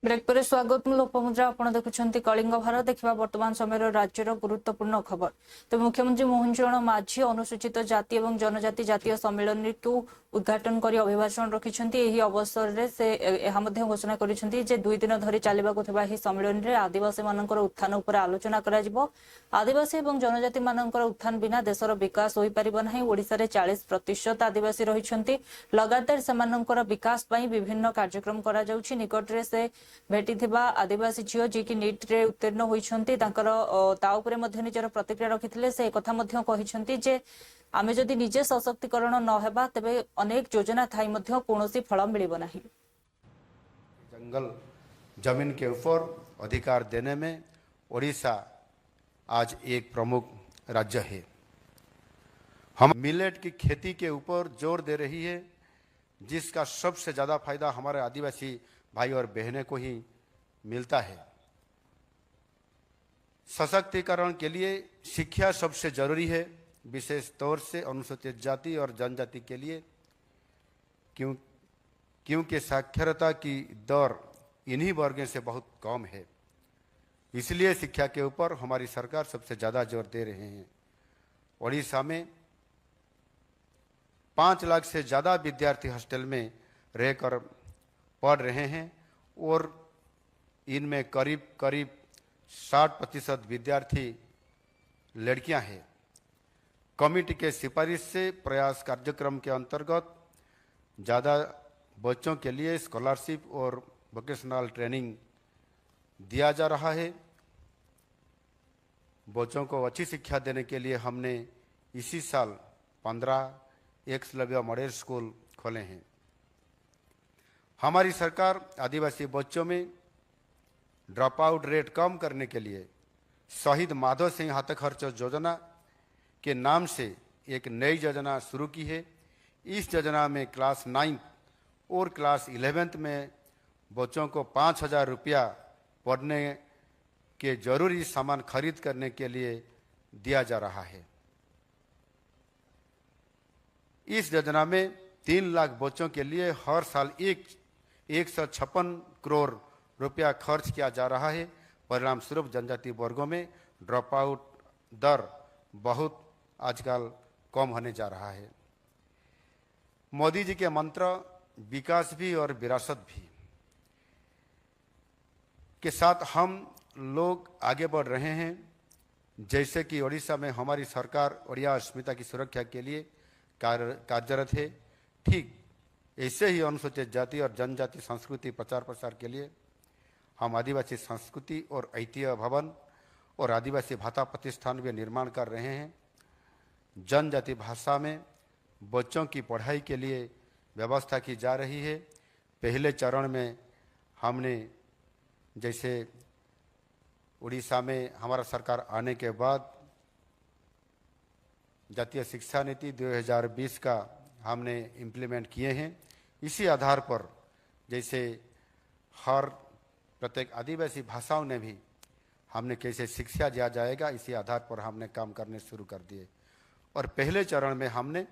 Break पर स्वागत मु लोपमुद्रा आपण देखुछंती कलिंग भारत देखिबा वर्तमान समय राज्यर गुरुत्वपूर्ण खबर। तो मुख्यमंत्री मोहन चरण माझी अनुसूचित जाति एवं जनजाति जातीय सम्मेलन को उद्घाटन कर अभिभाषण रखिछंती। एही अवसर रे से एहा मध्ये घोषणा करिछंती जे 2 दिन धरि चालिबाको थिबा एही सम्मेलन रे आदिवासी मानकर उत्थान उपर आलोचना करा जिवो। आदिवासी एवं जनजाति मानकर उत्थान बिना देशर विकास होई परिबो नाही। ओडिसा रे 40% आदिवासी रहिछंती। लगातार समानकर विकास पई विभिन्न कार्यक्रम करा जाउछि। निकट रे से भेटी आदिवासी झील जी की नीट रे उत्तीर्ण होइछंती तांकर ता उपरे मध्ये निजर प्रतिक्रिया रखिथिले। से कथा मध्ये कहिछंती जे आमे जदि निजे सशक्तिकरण न हेबा तबे अनेक योजना थाई मध्ये कोनोसी फल मिलिबो नाही। जंगल जमीन के ऊपर अधिकार देने में ओडिशा आज एक प्रमुख राज्य है। हम मिलेट की खेती के ऊपर जोर दे रही है, जिसका सबसे ज़्यादा फायदा हमारे आदिवासी भाई और बहनें को ही मिलता है। सशक्तिकरण के लिए शिक्षा सबसे जरूरी है, विशेष तौर से अनुसूचित जाति और जनजाति के लिए, क्योंकि साक्षरता की दर इन्हीं वर्गों से बहुत कम है। इसलिए शिक्षा के ऊपर हमारी सरकार सबसे ज़्यादा जोर दे रहे हैं। ओडिशा में 5 लाख से ज़्यादा विद्यार्थी हॉस्टल में रहकर पढ़ रहे हैं और इनमें करीब 60% विद्यार्थी लड़कियां हैं। कमेटी के सिफारिश से प्रयास कार्यक्रम के अंतर्गत ज़्यादा बच्चों के लिए स्कॉलरशिप और वोकेशनल ट्रेनिंग दिया जा रहा है। बच्चों को अच्छी शिक्षा देने के लिए हमने इसी साल 15 एकलव्य मॉडल स्कूल खोले हैं। हमारी सरकार आदिवासी बच्चों में ड्रॉप आउट रेट कम करने के लिए शहीद माधव सिंह हाथखर्च योजना के नाम से एक नई योजना शुरू की है। इस योजना में क्लास 9 और क्लास 11 में बच्चों को 5,000 रुपया पढ़ने के जरूरी सामान खरीद करने के लिए दिया जा रहा है। इस योजना में 3 लाख बच्चों के लिए हर साल 156 करोड़ रुपया खर्च किया जा रहा है। परिणाम स्वरूप जनजाति वर्गों में ड्रॉप आउट दर बहुत आजकल कम होने जा रहा है। मोदी जी के मंत्र विकास भी और विरासत भी के साथ हम लोग आगे बढ़ रहे हैं। जैसे कि ओडिशा में हमारी सरकार ओडिया अस्मिता की सुरक्षा के लिए कार्यरत है, ठीक ऐसे ही अनुसूचित जाति और जनजाति संस्कृति प्रचार प्रसार के लिए हम आदिवासी संस्कृति और ऐतिह्य भवन और आदिवासी भाषा प्रतिष्ठान भी निर्माण कर रहे हैं। जनजाति भाषा में बच्चों की पढ़ाई के लिए व्यवस्था की जा रही है। पहले चरण में हमने जैसे उड़ीसा में हमारा सरकार आने के बाद जातीय शिक्षा नीति 2020 का हमने इम्प्लीमेंट किए हैं। इसी आधार पर जैसे हर प्रत्येक आदिवासी भाषाओं ने भी हमने कैसे शिक्षा दिया जाएगा, इसी आधार पर हमने काम करने शुरू कर दिए। और पहले चरण में हमने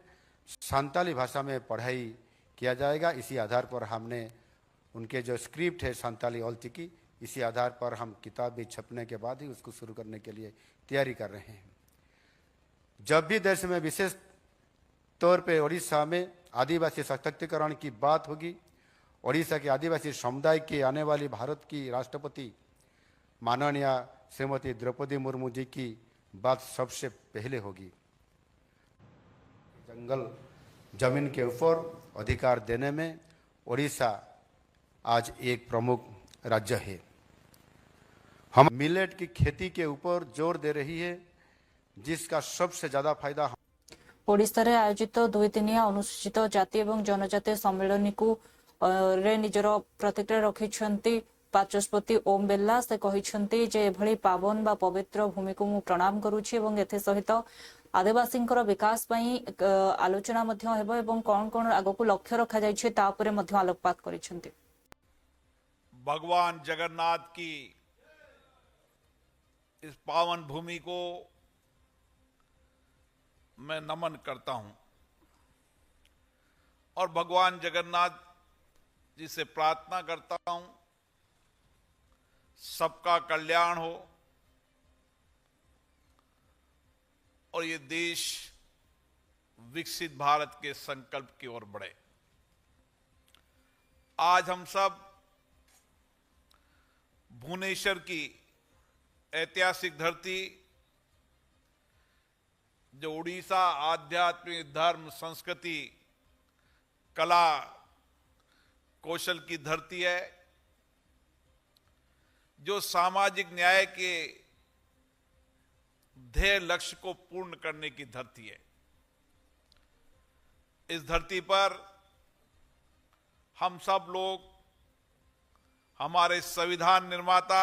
संताली भाषा में पढ़ाई किया जाएगा। इसी आधार पर हमने उनके जो स्क्रिप्ट है संताली ऑल्ची की, इसी आधार पर हम किताब भी छपने के बाद ही उसको शुरू करने के लिए तैयारी कर रहे हैं। जब भी देश में विशेष तौर पे ओडिशा में आदिवासी सशक्तिकरण की बात होगी, ओडिशा के आदिवासी समुदाय के आने वाली भारत की राष्ट्रपति माननीय श्रीमती द्रौपदी मुर्मू जी की बात सबसे पहले होगी। जंगल जमीन के ऊपर अधिकार देने में ओडिशा आज एक प्रमुख राज्य है। हम मिलेट की खेती के ऊपर जोर दे रही है, जिसका सबसे ज्यादा फायदा ओडिशा रे आयोजित 2 दिनिया अनुसूचित जाति एवं जनजाति सम्मेलन को रे निजर प्रतिक्रिया रखिछंती बाचस्पति ओम बिरला। से कहिछंती जे एभली पावन बा पवित्र भूमि को मु प्रणाम करूछि एवं एथे सहित आदिवासींकर विकास पई आलोचना मध्ये हेबो एवं कोन कोन आगो को लक्ष्य रखा जाय छै ता उपरे मध्ये आलोकपात करिछंती। भगवान जगन्नाथ की इस पावन भूमि को मैं नमन करता हूं और भगवान जगन्नाथ जी से प्रार्थना करता हूं सबका कल्याण हो और ये देश विकसित भारत के संकल्प की ओर बढ़े। आज हम सब भुवनेश्वर की ऐतिहासिक धरती, जो उड़ीसा आध्यात्मिक धर्म संस्कृति कला कौशल की धरती है, जो सामाजिक न्याय के ध्येय लक्ष्य को पूर्ण करने की धरती है। इस धरती पर हम सब लोग हमारे संविधान निर्माता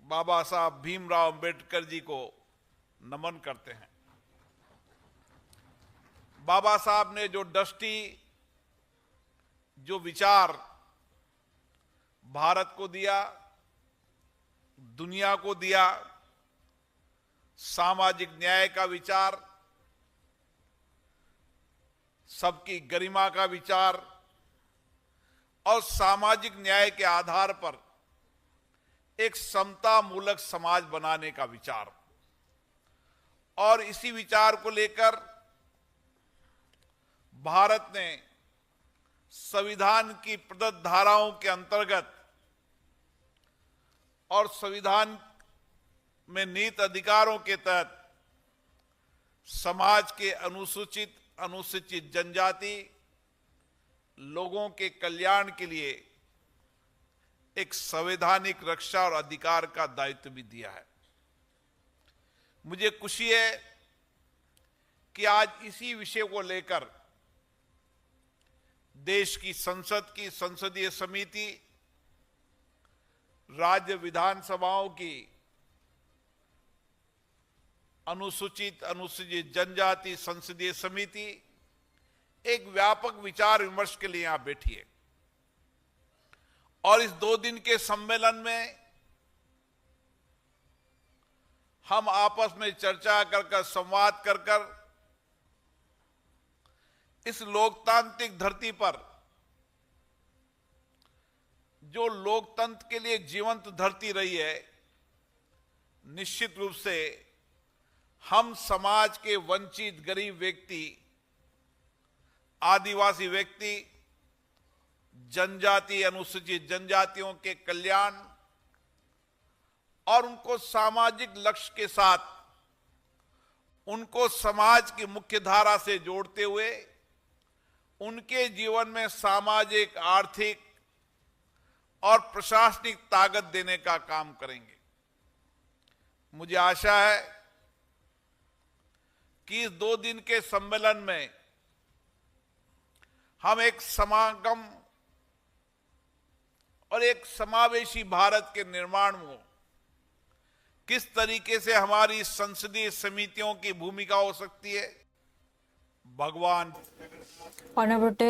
बाबा साहब भीमराव अंबेडकर जी को नमन करते हैं। बाबा साहब ने जो दृष्टि, जो विचार भारत को दिया, दुनिया को दिया, सामाजिक न्याय का विचार, सबकी गरिमा का विचार और सामाजिक न्याय के आधार पर एक समता मूलक समाज बनाने का विचार, और इसी विचार को लेकर भारत ने संविधान की प्रदत्त धाराओं के अंतर्गत और संविधान में निहित अधिकारों के तहत समाज के अनुसूचित जनजाति लोगों के कल्याण के लिए एक संवैधानिक रक्षा और अधिकार का दायित्व भी दिया है। मुझे खुशी है कि आज इसी विषय को लेकर देश की संसद की संसदीय समिति, राज्य विधानसभाओं की अनुसूचित जनजाति संसदीय समिति एक व्यापक विचार विमर्श के लिए यहां बैठी है। और इस 2 दिन के सम्मेलन में हम आपस में चर्चा कर संवाद कर इस लोकतांत्रिक धरती पर, जो लोकतंत्र के लिए जीवंत धरती रही है, निश्चित रूप से हम समाज के वंचित गरीब व्यक्ति, आदिवासी व्यक्ति, जनजाति अनुसूचित जनजातियों के कल्याण और उनको सामाजिक लक्ष्य के साथ उनको समाज की मुख्य धारा से जोड़ते हुए उनके जीवन में सामाजिक, आर्थिक और प्रशासनिक ताकत देने का काम करेंगे। मुझे आशा है कि इस 2 दिन के सम्मेलन में हम एक समागम और एक समावेशी भारत के निर्माण में किस तरीके से हमारी संसदीय समितियों की भूमिका हो सकती है, भगवान अन्यपटे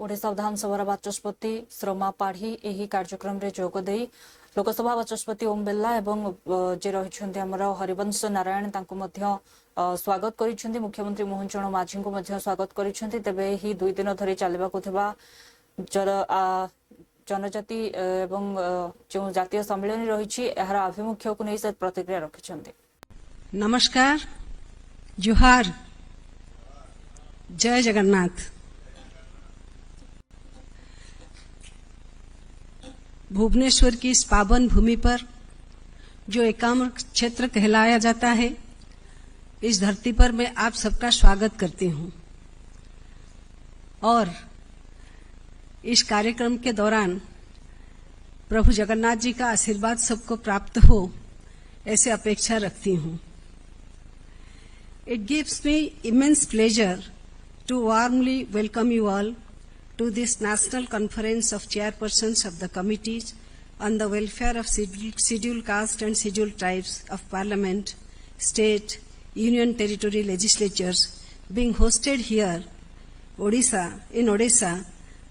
ओडिशा विधानसभा बाचस्पति श्रमा पाढ़ी यही कार्यक्रम रे जोग दे लोकसभा बाचस्पति ओम बिरला एवं जे रहिछन्ते हमर हरिवंश नारायण तांको मध्य स्वागत करिछन्ते, मुख्यमंत्री मोहन चरण माझी को मध्य स्वागत करिछन्ते। तबे ही 2 दिन धरि चालिबा को थिबा जनजाति एवं जो जातीय सम्मेलन रही यार आभिमुख्य को नहीं प्रतिक्रिया रखिछन्ते। नमस्कार, जोहार, जय जगन्नाथ। भुवनेश्वर की इस पावन भूमि पर जो एकाम्र क्षेत्र कहलाया जाता है, इस धरती पर मैं आप सबका स्वागत करती हूं और इस कार्यक्रम के दौरान प्रभु जगन्नाथ जी का आशीर्वाद सबको प्राप्त हो ऐसे अपेक्षा रखती हूं। It gives me immense pleasure to warmly welcome you all to this National Conference of Chairpersons of the Committees on the Welfare of Scheduled Caste and Scheduled Tribes of Parliament, State, Union Territory Legislatures being hosted here, in Odisha,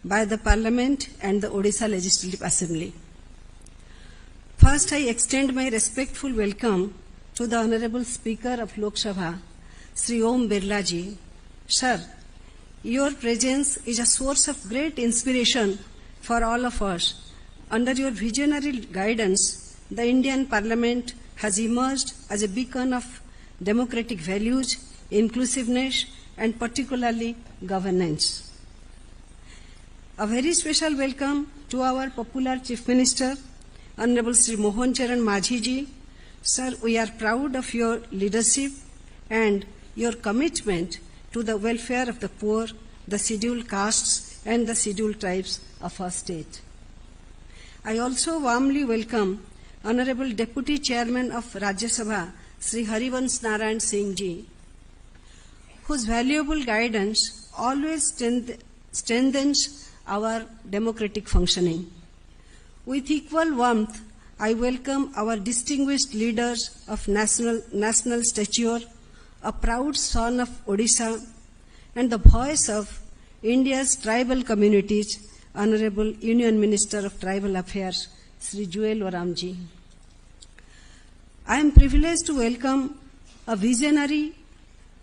by the Parliament and the Odisha Legislative Assembly. First, I extend my respectful welcome to the Honorable Speaker of Lok Sabha, Sri Om Birla ji. Sir, your presence is a source of great inspiration for all of us. Under your visionary guidance, the Indian Parliament has emerged as a beacon of democratic values, inclusiveness, and particularly governance. A very special welcome to our popular Chief Minister, Honorable Sri Mohan Charan Majhi ji. Sir, we are proud of your leadership and your commitment to the welfare of the poor, the scheduled castes, and the scheduled tribes of our state. I also warmly welcome Honorable Deputy Chairman of Rajya Sabha, Sri Harivansh Narayan Singh ji, whose valuable guidance always strengthens our democratic functioning. With equal warmth, I welcome our distinguished leaders of national stature, a proud son of Odisha, and the voice of India's tribal communities, Honorable Union Minister of Tribal Affairs, Sri Jewel Oramji. I am privileged to welcome a visionary,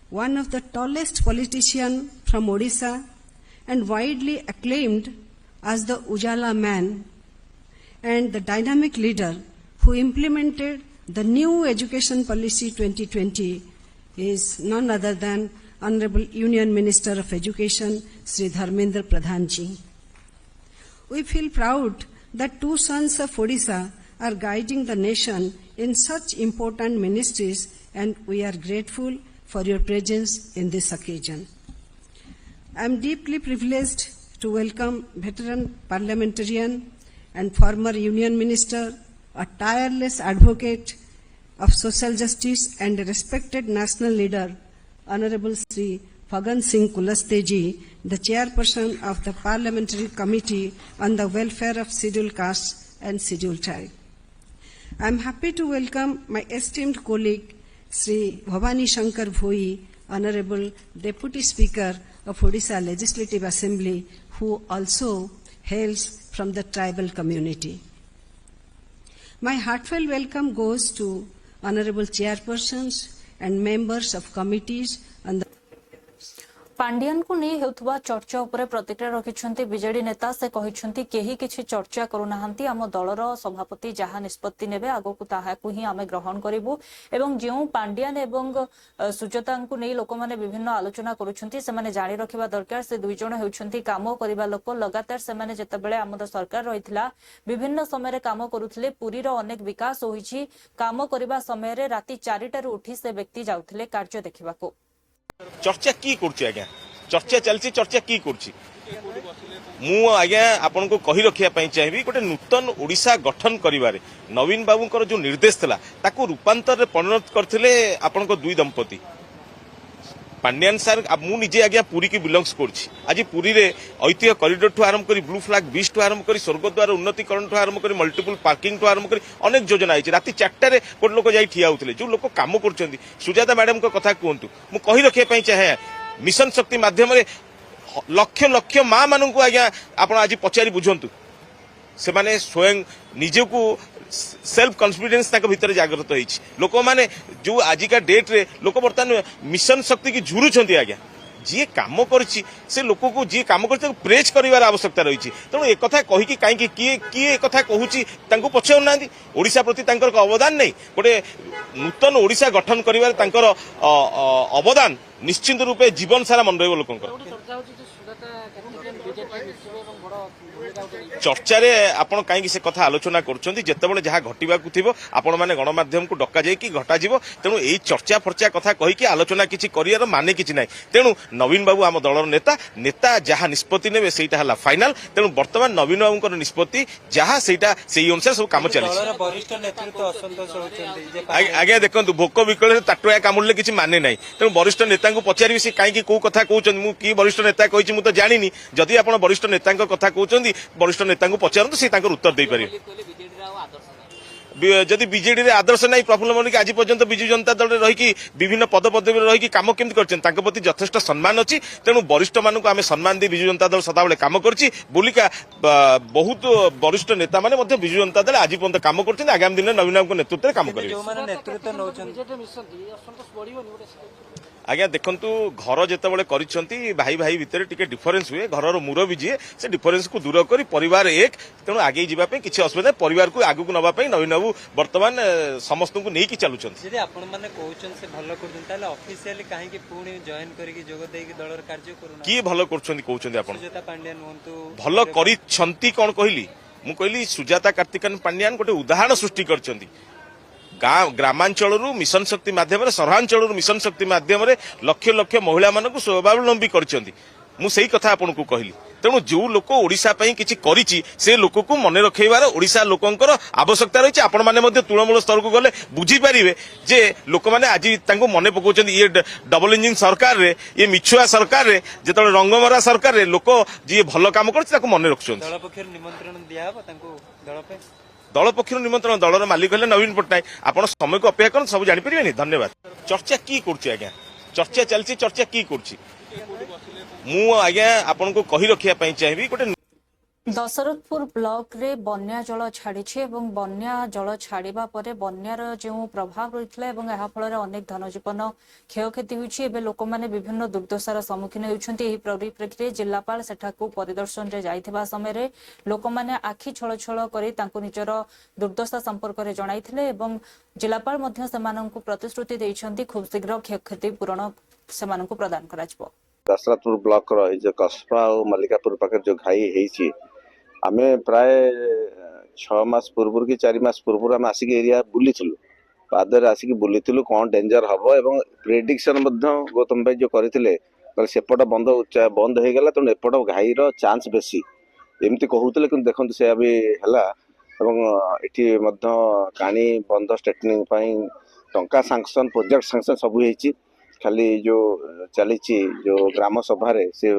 one of the tallest politicians from Odisha, and widely acclaimed as the Ujala man, and the dynamic leader who implemented the new education policy 2020 is none other than Honorable Union Minister of Education, Sri Dharmendra Pradhan ji. We feel proud that two sons of Odisha are guiding the nation in such important ministries, and we are grateful for your presence in this occasion. I am deeply privileged to welcome veteran parliamentarian and former Union Minister, a tireless advocate of social justice and a respected national leader, Honorable Sri Phagan Singh Kulaste ji, the chairperson of the Parliamentary Committee on the Welfare of Scheduled Castes and Scheduled Tribes. I am happy to welcome my esteemed colleague, Sri Bhavani Shankar Bhoi, Honorable Deputy Speaker of Odisha Legislative Assembly, who also hails from the tribal community. My heartfelt welcome goes to Honorable Chairpersons and members of committees on the Pandian को नहीं हेउथबा चर्चा उपरे प्रतिक्रिया रखिछंती BJD नेता से कहिछंती केही किछि चर्चा करूनाहांती आम दलर सभापति जहा निष्पत्ति नेबे आगो ताहाकु ही आमे ग्रहण करिवु एवं जेउ पांडियन एवं सुजता को नहीं लोक माने विभिन्न आलोचना करूछंती से माने जानि रखिबा दरकार से दुई जण हेउछंती काम करिबा लोक लगातार से माने जेतेबेले आमद सरकार रहितला विभिन्न समय रे काम करूथले पुरी रो अनेक विकास होईछि काम करिबा समय रे राती 4 टारु उठी से व्यक्ति जाउथले कार्य देखिबाको चर्चा की करछि आज्ञा चर्चा चलछि चर्चा की करछि मु आज्ञा आपन को कहि रखिया पई चाहिबी गोटे नूतन ओडिसा गठन करिवारे नवीन बाबूंकर जो निर्देश थला ताको रूपांतर रे परिणत करथिले आपन को दुई दंपति पांड्यान सर मु निजे आज्ञा पुरी की बिलोंग्स करछि आज पुरी रे ऐतिह्य कॉरिडोर ठु आरंभ करी ब्लू फ्लैग बीच ठु आरंभ करी स्वर्गद्वार उन्नतीकरण ठु आरंभ करी मल्टीपल पार्किंग ठु आरंभ करी अनेक योजना आइछि राती 4 रे कोन लोक जाई ठिया होतले जो लोक काम करछन्ती सुजाता मैडम को कथा कहंतु मु कहि रखे पई चाहे मिशन शक्ति माध्यम रे लक्ष लक्ष मां मानन को आज्ञा आपण आज पचारी बुझंतु से माने स्वयं निजे को सेल्फ कॉन्फिडेंस तक भीतर जागृत होइछि लोक माने जो आजिका डेट रे लोक बर्तमान मिशन शक्ति की झुरुछन्ती आज्ञा जी काम करछि से लोक को जी काम करछि प्रेज करिवार आवश्यकता रहिछि तेणु एक कथा कहि कि काई कि किए कथा कहूछि तांको पछौ नांदी ओडिसा प्रति तांकर अवदान नै गोटे नूतन ओडिसा गठन करिवार तांकर अवदान निश्चित रूपे जीवन सारा मन रहइबो लोकंकर चर्चा आपण कहीं से कथा आलोचना करछन्ती जेतेबेले जहा घटिबाकू थिबो आपण माने गणमाध्यम को डका जाई कि घटा जीवो तेणु एई चर्चा फर्चा कथा कहि कि आलोचना किछि करियार माने किछि नै तेणु नवीन बाबू आम दलर नेता जहा निष्पत्ति नेबे सेटा हला फाइनल तेणु वर्तमान नवीन बाबूंकर निष्पत्ति जहा सेटा सेई अनुसार सब काम चली वरिष्ठ नेतृत्व असंतोष होचंती आज्ञा देखंतु भोक विकल ताटुआ कामुले किछि माने नै तेणु वरिष्ठ नेता को पचारि से काई को कथा कहउछन मु की वरिष्ठ नेता कहिछि मु तो जानिनी जदि आपण वरिष्ठ नेता कथा कहउछन्ती वरिष्ठ नेता को पचारନ୍ତୁ से तांकर उत्तर दे पारे जदि बीजेडी रे आदर्श नहीं प्रफुल्ल मल्लिक आज पर्यंत बिजू जनता दल रही कि विभिन्न पद पदवी रही काम केमती करछन प्रति यथेष्ट सम्मान अच्छी तेणु वरिष्ठ मानक आम सम्मान दी बिजू जनता दल सदाबले काम करछि बोलिका बहुत वरिष्ठ नेता माने मध्य बिजू जनता दल आज पर्यंत काम करछन आगामी दिन नवीन बाबू नेतृत्व में काम करेंगे आज्ञा देखु घर जितेबाला भाई भाई भितर टिके डिफरेन्स हुए घर मुरबी जी से डिफरेन्स को दूर कर परिवार एक तेणु आगे जावाई किसी असुविधा परिवार को आगू नापी नवीन बाबू बर्तमान समस्त को नहीं चलुंट यदि आपण माने कहउछन से भलो करदन ताले ऑफिशियली काहे कि पुणी जॉइन करके जोग देकी दलर कार्य करूना किए भल कहते आप सुजाता पांड्यान हुंतु भल करी कौन कहली मु कहली सुजाता कार्तिकन पांड्यान गोटे उदाहरण सृष्टि करछंती ग्रामांचल मिशन शक्ति माध्यम सहरांचल मिशन शक्ति माध्यम लक्ष लक्ष महिला मानक स्वावलंबी करछंती मु सही कथा आपन को कहली तेणु जो लोक ओडिशा पई किछि करिछि से लोक को मने रखैबार ओडिशा लोकंकर आवश्यकता रही आपण माने मध्य तृणमूल स्तर को गले बुझी पारिबे जे लोक माने आज तांको मने पकोचंदी ये डबल इंजिन सरकार रे ये मिछुआ सरकार रे जेतले रंगमरा सरकार रे लोक जे भलो काम करछि ताको मने रखछन दल पक्षर निमंत्रण दिया हबा तांको दल पे दल पक्ष निमंत्रण दलर मालिक है नवीन पट्टनायक आप समय को अपेक्षा कर सब जापर धन्यवाद चर्चा की आज्ञा चर्चा चलती चर्चा की आपन को कही रखिया चाहिए गोटे दशरथपुर ब्लॉक रे बन्या जल छाड़ी बन्या जल छाड़ा पर बन्यार जो प्रभाव रही है फल अनेक धनजीवन क्षयक्षति होती लोक मैंने विभिन्न दुर्दशार सम्मुखीन होती परिप्रेक्षी में जिलापाल सेठाकू परिदर्शन रे जाइथिबा समय लोक मैंने आखि छल छल कर निजर दुर्दशा संपर्क में जणाइथिले एवं जिलापाल मध्य सेमानंकु प्रतिश्रुति देइछन्ति खूब शीघ्र क्षयक्षति पूरण सेमानंकु प्रदान कराजिबो। दशरथपुर ब्लॉक रो कस्बा और मल्लिकापुर पाखे जो घाई है आमे प्राय 6 मास पूर्व कि 4 मास पूर्व आम आसिक एरिया बुली पादर आसिक बुली कौन डेंजर हम एवं प्रेडिक्शन गौतम भाई जो करते सेपट बंद बंद हो गला तेणु एपट घाई चांस बेसी एमती कहते कि देखो से भी है एटी काणी बंद स्ट्रेटनिंग टंका सांक्शन प्रोजेक्ट सांक्शन सब हो खाली जो चली जो ग्राम सभा से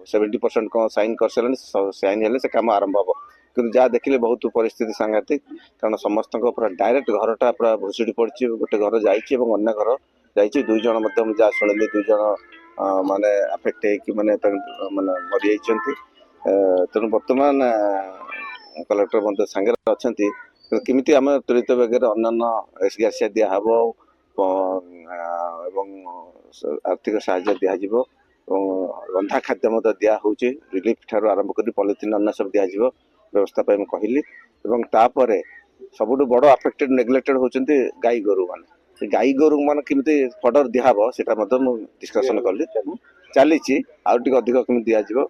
70% कौन साइन कर साइन हेले से काम आरंभ हम कि जहाँ देखिले बहुत परिस्थिति सांघातिक कारण समस्त डायरेक्ट घरटा पूरा भुशुड़ी पड़ी गोटे घर जाइए घर जाइए 2 जन जहाँ शुणिली 2 जन माने अफेक्ट होने माने मरी तेणु बर्तमान कलेक्टर सांगे अच्छा किमिति आम त्वरित बेगर अन्य एसग्यासिया दिहब आर्थिक साहाय्य दिज्व रंधा खाद्य दिया रिलीफ ठार आरंभ कर पॉलिथिन अन्न सब दिज्व व्यवस्था कहली तापर सबुठ बड़ अफेक्टेड नेग्लेक्टेड होती गाई गोरु मान गाई गोरु मान किमिति फर्डर दिहब से डिस्कसन कली चली आउट अधिक कमी दिज्व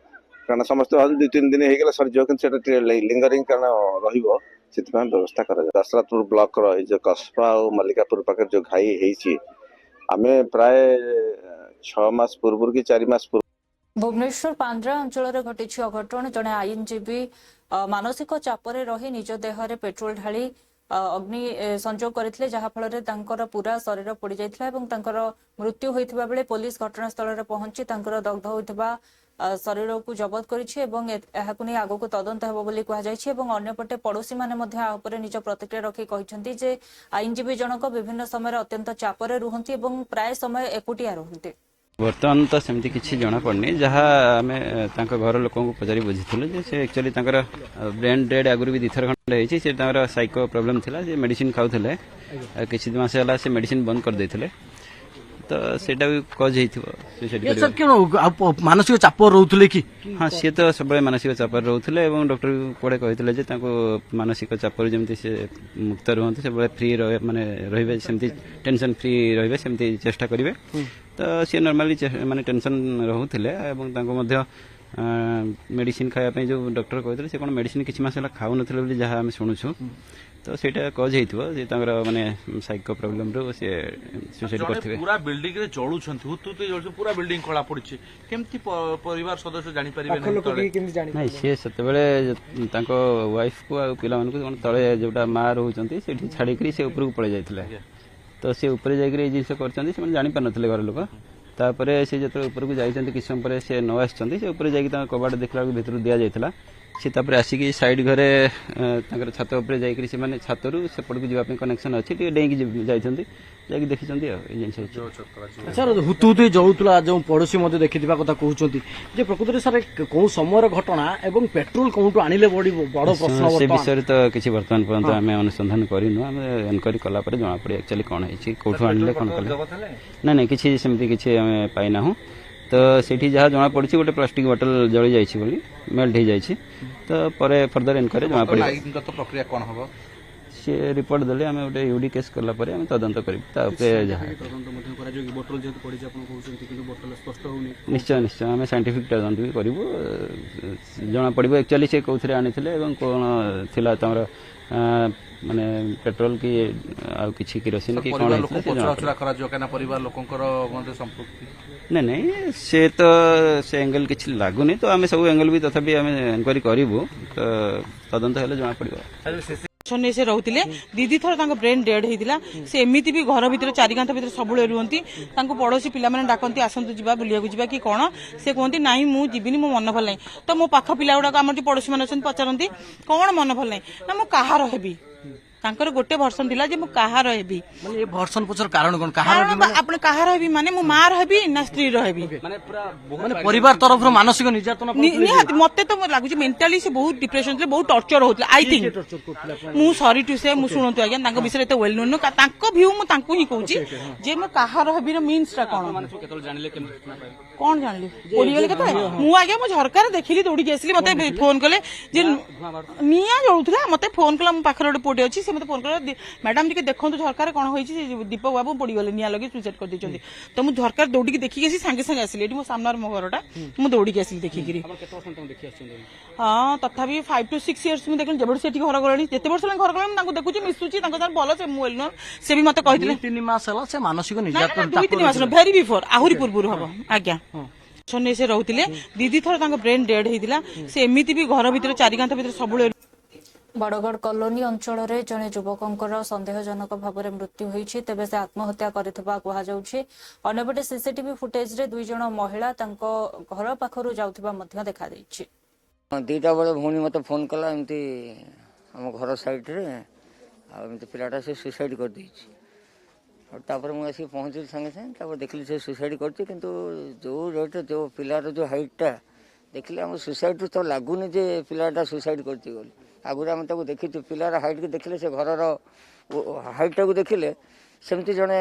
कारण समस्त 2-3 दिन हो गला सर कि लिंगरिंग कारण रही व्यवस्था कर दशरथपुर ब्लॉक रो कस्बा और मल्लिकापुर पाखे जो घाई है आमे प्राय 6 मास पूर्व कि 4 मास पूर्व भुवनेश्वर पांड्रा अंचल घटी अघटन जड़े आईनजीवी मानसिक चापर रही निज देहरे पेट्रोल ढाली अग्नि संजोग करथिले जहा फल तांकर पूरा शरीर पोड़ी जाइथिला एवं तांकर मृत्यु होइथिबा बेले पुलिस घटनास्थल रे पहुंची तांकर दग्ध होइथिबा शरीर को जबत करिछि आगो को तदंत हेबो बोली कहा जाइछि एवं अन्यपटे पड़ोशी माने मध्य आ ऊपर निज प्रतिक्रिया रखी कहिसंती जे आईनजीवी जनक विभिन्न समय अत्यंत चापरे रुहंती एवं प्राय समय एकुटिया रुहंती बर्तमान तो सेमती किसी जना पड़नी जहाँ आम घर लोक पचारि बुझी से एक्चुअली ब्रेन डेड आगुरी भी 2 थर खंडे होती से साइको प्रोब्लेम थिला जे मेडिसिन खाऊले किसी मास है से मेडिसिन बंद कर देते तो सेटा भी कज मानसिक चाप रोले कि हाँ सी तो सब मानसिक चाप रोले डॉक्टर कड़े कहते मानसिक चाप जमी से मुक्त रुहत सब फ्री माने रे सेमती टेंशन फ्री रे सेमती चेष्टा करेंगे तो सी नॉर्मली माने टेंशन रोते मेडिसिन खायापी जो डॉक्टर कहते से कौन मेडिसिन किसी मास खाऊ ना जहाँ आम शुणुछु तो सेटा कज होता माने साइको प्रॉब्लम रो से सुसाइड करथिबे पूरा बिल्डिंग रे चलुछंती हुतुते जळछ पूरा बिल्डिंग खला पड़छि केमति परिवार सदस्य जानि परिबे नहीं से सते बेले तांको वाइफ को आ पिला मानको कोन तळे जेटा मा रहउचंती सेठी छाडी करी से ऊपर को पळे जाइथिला तो से ऊपर जाई करी जिस करचंती से जानि पार नथले घर लोक तापरे से जत ऊपर को जाइचंती किछ समय पर से न आछंती से ऊपर जाई ता कबाड़ देखला भीतर दिया जाइथिला से तापर आसिक साइड घरे छात उपर जाइए से छातरू सेपटू जावाई कनेक्शन अच्छी डेईकी जाइए देखी जिन सर हुतुहुतु जलुला जो पड़ोशी मध्य देखि कथा कहते जे प्रकृत सर कौ समय घटना एवं पेट्रोल कौटू आनिले बड़ प्रश्न से विषय तो किसी बर्तमान पर्यंत आम अनुसंधान करूँ आम एनक्वारी कला जना पड़े एक्चुअली कौन है कौटू आनिले कौन कले ना किसी सेमती किसी आम पाइना तो सेठी जहाँ जना पड़ी गोटे प्लास्टिक बोतल जली जाइए मेल्ट हो जाइए तो पर फर्दर एनक्वारी जना पड़े प्रक्रिया कौन हम सी रिपोर्ट देले आम गोटे यूडी केस कला तदंत कर निश्चय निश्चय आम साइंटिफिक तदंत भी करूँ जना पड़ो एक्चुअली से कौन आनी कौन थिला तमर माने पेट्रोल की किसी किरोसिन की कौन नहीं नहीं से तो से एंगल किसी लगुनि तो आम सब एंगल भी तथापि आम एनक्वारी करूँ तो तदंत हेल्ले जना पड़ो से रोते दीदी थर ब्रेन डेड होता से एमती भी घर भितर चारि कांथ भितर सब रुहति पड़ोशी पिला डाकती आसतु जा बुलिया जा कि कौन से कहते ना मुझे जीविनी मो मन भल ना तो मो पाख पिला गुड़ाक आम जो पड़ोशी मैंने पचारती कौन मन भल ना मु कहार हेबी तांकर गोटे भर्सन थिला जे मु कहार हेबी माने ये भर्सन पछर कारण कोन आपण कहार हेबी माने मु मार हेबी ना स्त्री हेबी माने परिवार तरफ मानसिक निर्यातना निहात मते तो लागुची मेंटली से बहुत डिप्रेशन थे बहुत टॉर्चर होतला आई थिंक मु सॉरी टू से मु सुनतो आज्ञा तांको विषय एते वेल नोन तांको व्यू मु तांको ही कहूची जे मु कहार हेबी रो मीन्स टा कोन केतल जानिले कौन जानली पड़ी गले केते मु आगे मु झरकार देखिली दौड़ी के आसली मते फोन कले जे निया जळुथला मते फोन कला मु पाखर गोटे पोटी अछि से मते फोन कले मैडम जी के देखंतु झरकार कोन होईची दीपक बाबू पड़ी गले निया लगे सुसाइड कर दिचंती तो मु झरकार दौड़ी के देखि के संगे संगे आसली एठी मो सामनार मो घरटा मु दौड़ी के आसली देखि गिरी हां तथापि 5 to 6 इयर्स मु देखन जेबड़ सेठी घर गलणी जते वर्ष लंग घर गलणी तांको देखुची मिसुची तांको सार भलो से मोबाइल न से भी मते कहितले 3 मास हला से मानसिक निर्यातना 2-3 मास भेरी बिफोर आहुरी पूर्व हबो आज्ञा से रोते दीदी थर ब्रेन डेड होता से एमती भी घर भितर चारि कांथ भितर सब बड़गड़ कॉलोनी अंचल में जड़े युवकर सन्देहजनक भाव में मृत्यु होती तेज से आत्महत्या करपटे सीसीटीवी फुटेज रे 2 जण महिला घर पाखर जाऊा देखा दीटा बेले भौणी मत फोन कला एमती आम घर साइड रे आमती पिलाटा से सुसाइड कर देछि तापर मुझे पहुँचली सागे सागे देखिली से सुसाइड करछि किंतु जो रेट जो पिलार जो हाइटा देखिले आम सुसाइड तो लगुनि जे पिलाटा सुसाइड करछि बोली आगुरी आम ताको देखिछु पिलार हाइट के देखिले से घरर हाइटा को देखिले सेमती जने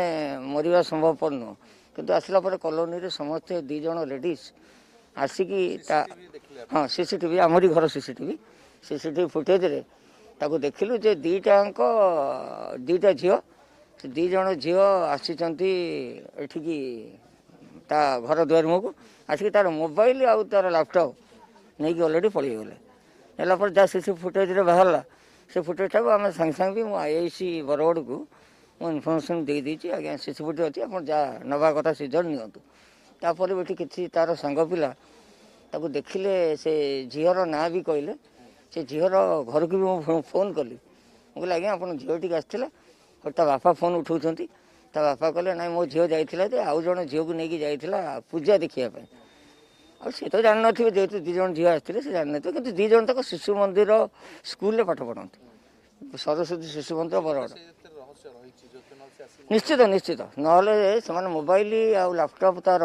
मरिबा संभवपर नुह किंतु आसला पर कॉलोनी रे समस्ते 2 जण लेडीज आसिकी हाँ सीसीटीवी आमरी घर सीसीटीवी फुटेज रे ताको देखिलु जे दीटा झील 2 जण झील आसिचंती एठिकी ता घर दुआर मुहक आसिकी तार मोबाइल आउ तार लैपटॉप नहीं कि ऑलरेडी पड़ी गले नेला पर जा सीसी फुटेज रे बाहरला से फुटेज टाको आम संगे संगे भी आईआईसी बरगड़ को मु इनफॉरमेशन दे दीची आज्ञा सीसी फुटेज अच्छी आप जा नवा कथा सीजन नियंतु तापर बेटी किसी तार सांग पिला ताको देखिले से झीर ना भी कहले से झीर घर को भी मु फोन कली मुझे आज्ञा आप झील आसला और ता बापा फोन उठाउछंती ता बापा कहले ना मो झील जाइथिला जे आउ जण झील को नेकी जाइथिला पूजा देखिया पे आ से तो जान नथिबे जेतु 2 जण झील आस्थिले से जान नथिबे किंतु 2 जण तक शिशु मंदिर स्कूल रे पाठ पढंती सरस्वती शिशु मंदिर बरगड़ निश्चित निश्चित नहले से मोबाइल आ लैपटॉप तार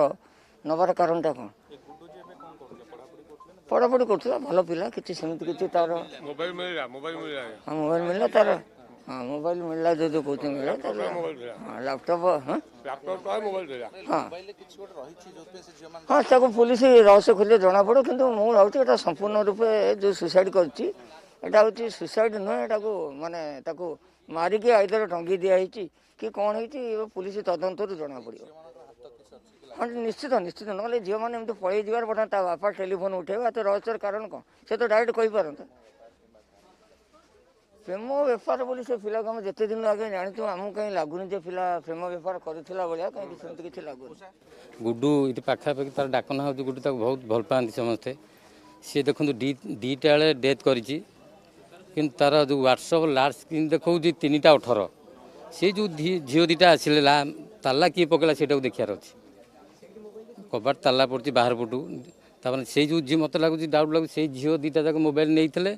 नबार कारणटा कौन पढ़ापढ़ी कर भल पिला कि सेमती तार मोबाइल मिलला तार हाँ मोबाइल मिलला जो कहते मिलला लैपटॉप हाँ हाँ ताको पुलिस रहस्य खोलिए जना पड़ो कि मुझे संपूर्ण रूपे जो सुसाइड करछि एटा होछि सुसाइड नुहे एटा को माने ताको मारिकी आइदर टंगी दिया कि कौन है पुलिस तदंत जना पड़ो हाँ निश्चित निश्चित ना झील मैंने एमती पलि जबार बता ता बापा टेलीफोन उठेगा तो रहस्यर कारण कौन से तो डायरेक्ट कही पारता प्रेम बेपार बोली से पिला को जिते दिन आगे जानी आमको कहीं लगुनि जे पिला प्रेम बेपार करा कहीं सेमती किसी लगुनि गुड्डू ये पाखापाखि तार डाकना हो गुड्डू ताक बहुत भल पाती समस्ते सी देखो 2टा बेले डेथ कर तार जो व्हाट्सअप लास्ट स्क्रीन देखो 3टा 18 सी जो झील 2टा आसिले ताला किए पकड़ा से देखियार अच्छे कबाट ताला पड़ी बाहर पटू तापर से जो झी मत लगुच डाउट लगुच से झील दुटा जाक मोबाइल नहीं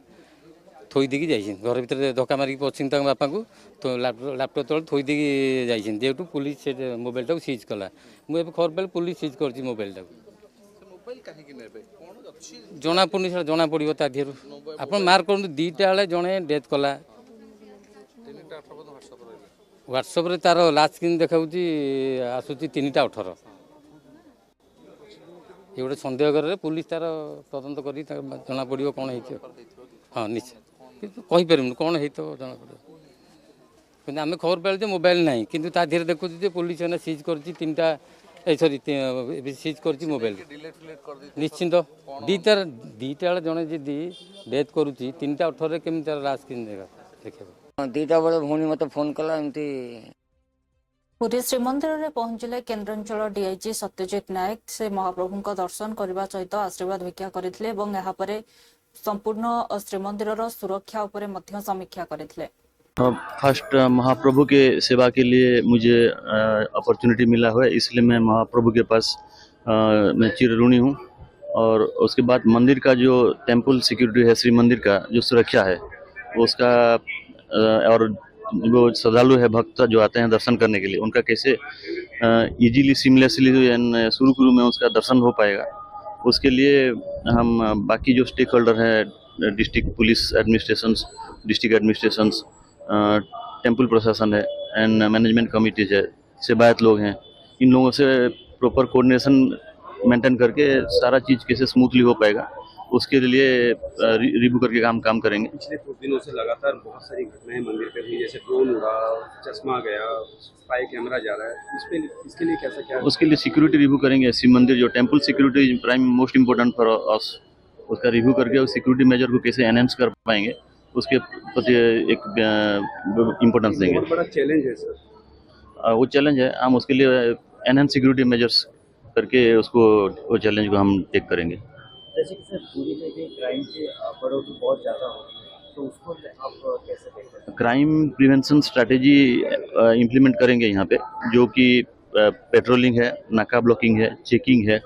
थोई देकी जाइए घर भीतर धक्का मारिक पछिन बापा को तो लैपटॉप तले थोई देकी जाइए जेहेतु पुलिस से मोबाइल टाक सीज कला मुझे खबर पाइल पुलिस सीज कर मोबाइल टाक जना पड़नी से जना पड़ो ता देहर आप मार्क कर 2टा बेले जड़े डेथ कला व्हाट्सअप तार लास्ट स्क्रीन देखा आसूँ 3टा 18 ये गोटे सन्देह कर पुलिस तार तदंत कर जना पड़ो कौन हो हाँ निश्चय कहीपर कौन हो जना पड़ो आम खबर पाइल मोबाइल ना कि देहर देखु पुलिस सीज कर 3टा सॉरी सीज कर मोबाइल निश्चिंत 2टा बेले जड़े जी डेथ करुच्ची 3टा 18 केमी तार लास्ट स्क्रीन देखा 2टा बेले भौणी मत फोन कला एमती पुरी श्रीमंदिर में पहुंचले केन्द्रांचल डीआईजी सत्यजित नायक से महाप्रभु दर्शन करने सहित आशीर्वाद भिक्षा करथिले एवं यहाँ पर संपूर्ण श्रीमंदिर सुरक्षा उपर मध्य समीक्षा करथिले। फर्स्ट महाप्रभु के सेवा के लिए मुझे अपॉर्चुनिटी मिला हुआ है, इसलिए मैं महाप्रभु के पास मैं चिर ऋणी हूँ। और उसके बाद मंदिर का जो टेम्पल सिक्योरिटी है, श्री मंदिर का जो सुरक्षा है उसका और वो श्रद्धालु है भक्त जो आते हैं दर्शन करने के लिए उनका कैसे इजीली सीमलेसली शुरू में उसका दर्शन हो पाएगा, उसके लिए हम बाकी जो स्टेक होल्डर हैं district police administrations, district administrations, temple प्रशासन है एंड मैनेजमेंट कमिटीज है, सेवायत लोग हैं, इन लोगों से प्रॉपर कोऑर्डिनेशन मेंटेन करके सारा चीज़ कैसे स्मूथली हो पाएगा उसके लिए रिव्यू करके काम करेंगे। पिछले कुछ दिनों से लगातार बहुत सारी घटनाएं मंदिर पे हुई, जैसे ड्रोन उड़ा, चश्मा गया, स्पाई कैमरा जा रहा है, इसके लिए कैसा क्या? उसके लिए सिक्योरिटी रिव्यू करेंगे। शिव मंदिर जो temple security prime most important for us, उसका रिव्यू करके उस सिक्योरिटी मेजर को कैसे एनहेंस कर पाएंगे उसके प्रति एक इम्पोर्टेंस देंगे। बड़ा चैलेंज है सर। वो चैलेंज है, हम उसके लिए एनहेंस सिक्योरिटी मेजर्स करके उसको वो चैलेंज को हम टेक करेंगे। जैसे कि सर पूरी में भी क्राइम के बढ़ोतरी बहुत ज़्यादा हो तो उसको आप कैसे देखते हैं? क्राइम प्रिवेंशन स्ट्रैटेजी इम्प्लीमेंट करेंगे यहाँ पे, जो कि पेट्रोलिंग है, नाका ब्लॉकिंग है, चेकिंग है,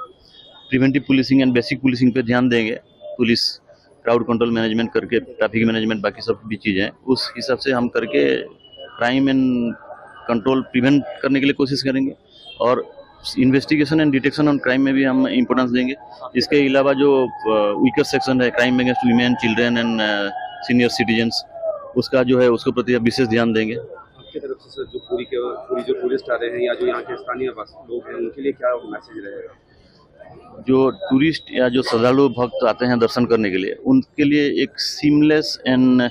preventive policing and basic policing पे ध्यान देंगे। पुलिस क्राउड कंट्रोल मैनेजमेंट करके ट्रैफिक मैनेजमेंट बाकी सब भी चीज़ें उस हिसाब से हम करके क्राइम एंड कंट्रोल प्रिवेंट करने के लिए कोशिश करेंगे। और investigation and detection on crime में भी हम इम्पोर्टेंस देंगे। इसके अलावा जो वीकर सेक्शन है, crime against women, children and senior citizens, उसका जो है उसको प्रति विशेष ध्यान देंगे। आपकी तरफ से सर जो पूरी जो टूरिस्ट आ रहे हैं या जो यहाँ के स्थानीय लोग हैं उनके लिए क्या मैसेज रहेगा? जो टूरिस्ट या जो श्रद्धालु भक्त आते हैं दर्शन करने के लिए उनके लिए एक सीमलेस एंड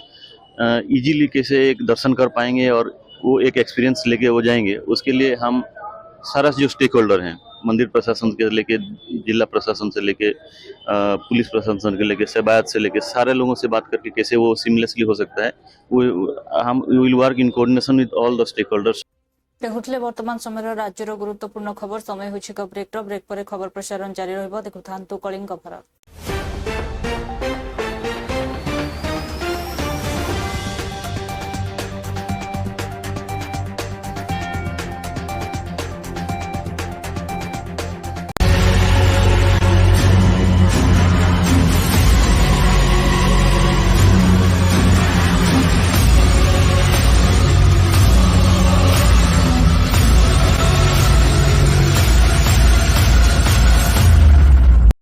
इजीली कैसे एक दर्शन कर पाएंगे और वो एक एक्सपीरियंस लेके वो जाएंगे, उसके लिए हम सारा जो स्टेक होल्डर हैं, मंदिर प्रशासन के लेके जिला प्रशासन से लेके पुलिस प्रशासन के लेके सेवायत से लेके सारे लोगों से बात करके कैसे वो सीमलेसली हो सकता है, वो हम will work in coordination with all the stakeholders. देखुले वर्तमान समय राज्यर गुरुत्वपूर्ण खबर। समय होछि ब्रेक पर खबर प्रसारण जारी रहइबो। देखुथांतु कलिंग भारत।